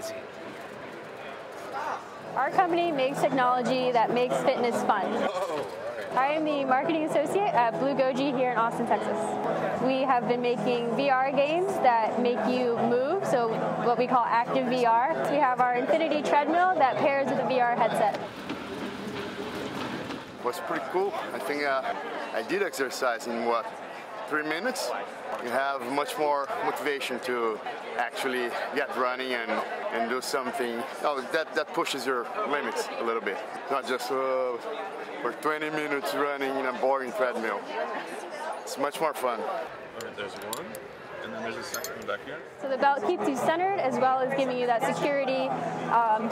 easy. Our company makes technology that makes fitness fun. I am the marketing associate at Blue Goji here in Austin, Texas. We have been making VR games that make you move, so what we call active VR. We have our Infinity treadmill that pairs with a VR headset. Was pretty cool. I think I did exercise in 3 minutes. You have much more motivation to actually get running and do something that pushes your limits a little bit. Not just for 20 minutes running in a boring treadmill. It's much more fun. All right, there's one, and then there's a second one back here. So the belt keeps you centered as well as giving you that security.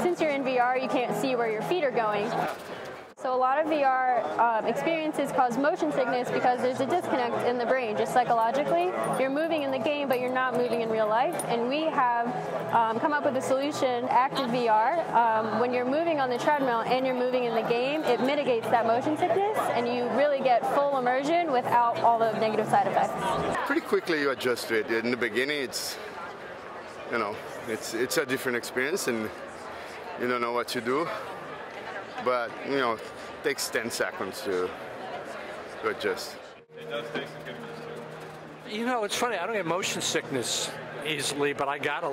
Since you're in VR, you can't see where your feet are going. So a lot of VR experiences cause motion sickness because there's a disconnect in the brain, just psychologically. You're moving in the game, but you're not moving in real life. And we have come up with a solution, Active VR. When you're moving on the treadmill and you're moving in the game, it mitigates that motion sickness, and you really get full immersion without all the negative side effects. Pretty quickly you adjust to it. In the beginning, it's a different experience, and you don't know what to do. But, it takes 10 seconds to adjust. It does take some getting used to. It's funny, I don't get motion sickness easily, but I got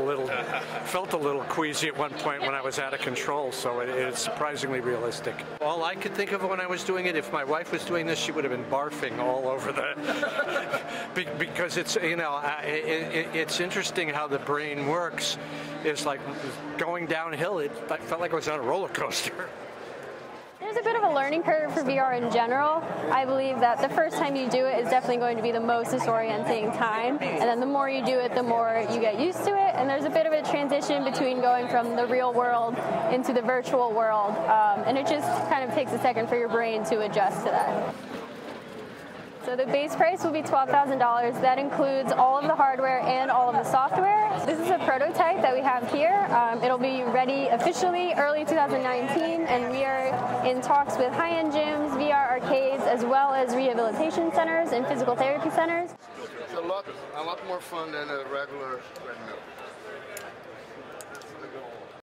felt a little queasy at one point when I was out of control, so it's surprisingly realistic. All I could think of when I was doing it, if my wife was doing this, she would have been barfing all over the... because it's, it's interesting how the brain works. It's like going downhill, I felt like I was on a roller coaster. There's a bit of a learning curve for VR in general. I believe that the first time you do it is definitely going to be the most disorienting time, and then the more you do it, the more you get used to it, and there's a bit of a transition between going from the real world into the virtual world, and it just kind of takes a second for your brain to adjust to that. So the base price will be $12,000. That includes all of the hardware and all of the software. This is a prototype that we have here. It'll be ready officially early 2019, and we are in talks with high-end gyms, VR arcades, as well as rehabilitation centers and physical therapy centers. It's a lot more fun than a regular treadmill.